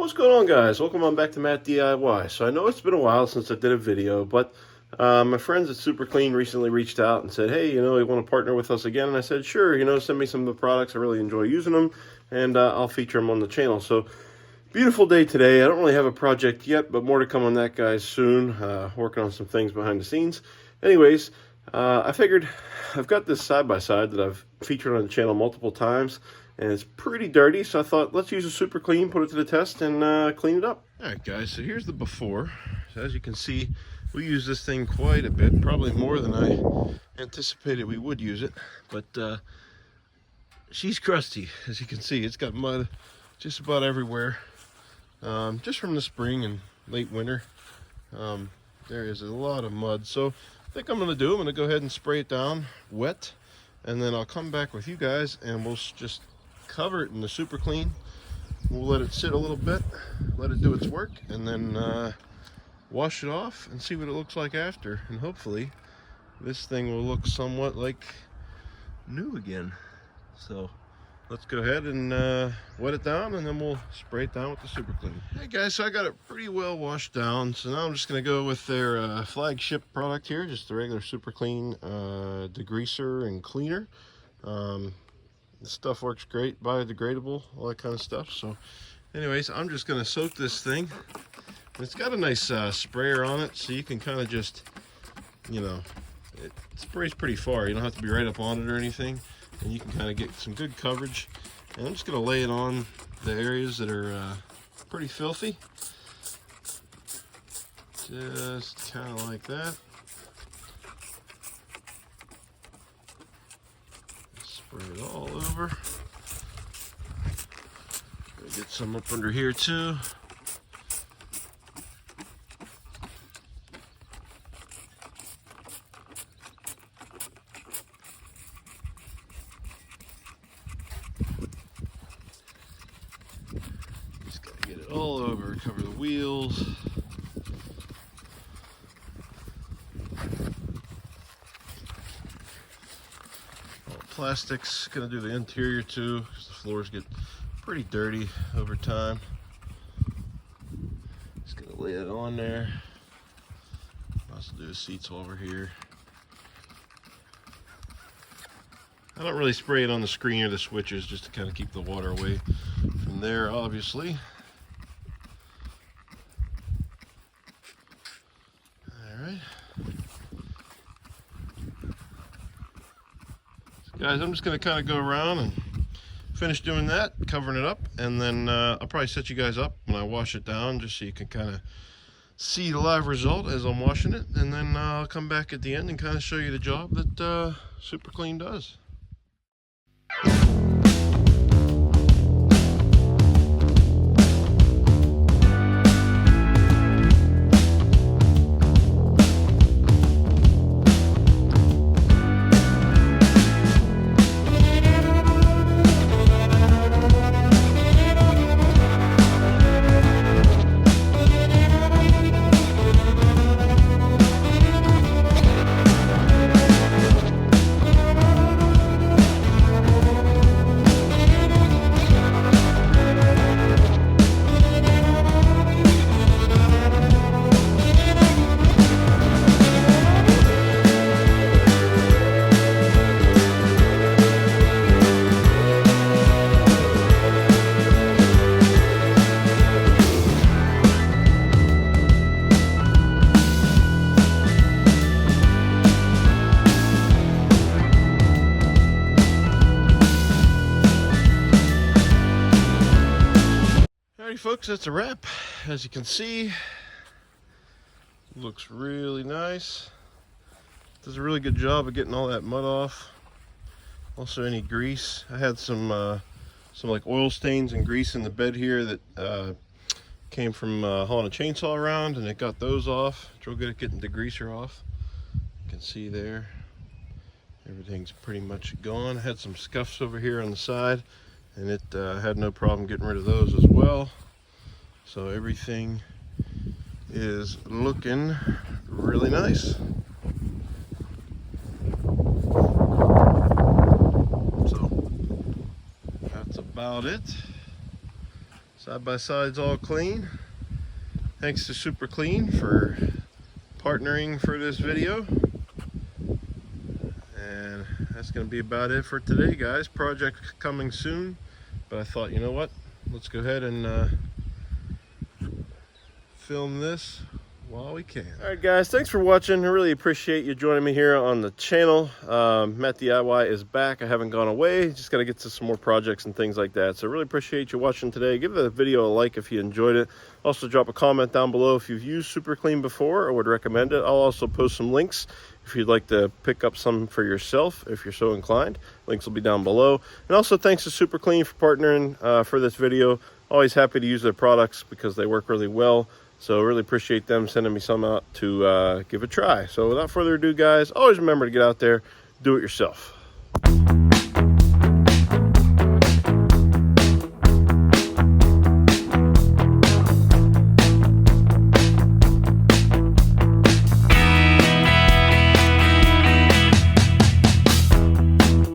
What's going on, guys? Welcome on back to Matt DIY. So I know it's been a while since I did a video, but my friends at Super Clean recently reached out and said, hey, you want to partner with us again? And I said, sure, send me some of the products. I really enjoy using them, and I'll feature them on the channel. So beautiful day today. I don't really have a project yet, but more to come on that, guys, soon. Working on some things behind the scenes. Anyways, I figured I've got this side-by-side that I've featured on the channel multiple times, and it's pretty dirty, so I thought let's use a Super Clean, put it to the test, and clean it up. Alright guys, so here's the before. So as you can see, we use this thing quite a bit, probably more than I anticipated we would use it, but she's crusty. As you can see, it's got mud just about everywhere, just from the spring and late winter. There is a lot of mud, so I think I'm going to go ahead and spray it down wet, and then I'll come back with you guys and we'll just cover it in the Super Clean. We'll let it sit a little bit, let it do its work, and then wash it off and see what it looks like after. And hopefully this thing will look somewhat like new again. So let's go ahead and wet it down, and then we'll spray it down with the Super Clean. Hey guys, so I got it pretty well washed down, so now I'm just going to go with their flagship product here, just the regular Super Clean degreaser and cleaner. This stuff works great, biodegradable, all that kind of stuff. So anyways, I'm just going to soak this thing. And it's got a nice sprayer on it, so you can kind of just, it sprays pretty far. You don't have to be right up on it or anything, and you can kind of get some good coverage. And I'm just going to lay it on the areas that are pretty filthy, just kind of like that. Spray it all over. Get some up under here too. Just gotta get it all over, cover the wheels. Plastics, gonna do the interior too, because the floors get pretty dirty over time. Just gonna lay it on there. Also do the seats over here. I don't really spray it on the screen or the switches, just to kind of keep the water away from there, obviously. Alright. Guys, I'm just going to kind of go around and finish doing that, covering it up, and then I'll probably set you guys up when I wash it down, just so you can kind of see the live result as I'm washing it, and then I'll come back at the end and kind of show you the job that Super Clean does. Alrighty folks, that's a wrap. As you can see, looks really nice. Does a really good job of getting all that mud off. Also any grease. I had some like oil stains and grease in the bed here that came from hauling a chainsaw around, and it got those off. It's real good at getting the degreaser off. You can see there, everything's pretty much gone. I had some scuffs over here on the side, and it had no problem getting rid of those as well. So everything is looking really nice. So that's about it. Side by side's all clean. Thanks to Super Clean for partnering for this video. And that's going to be about it for today, guys. Project coming soon. But I thought, you know what? Let's go ahead and film this while we can. Alright guys, thanks for watching. I really appreciate you joining me here on the channel. Matt DIY is back. I haven't gone away. Just got to get to some more projects and things like that. So I really appreciate you watching today. Give the video a like if you enjoyed it. Also drop a comment down below if you've used Super Clean before or would recommend it. I'll also post some links if you'd like to pick up some for yourself if you're so inclined. Links will be down below. And also thanks to Super Clean for partnering for this video. Always happy to use their products because they work really well. So really appreciate them sending me some out to give a try. So without further ado, guys, always remember to get out there, do it yourself.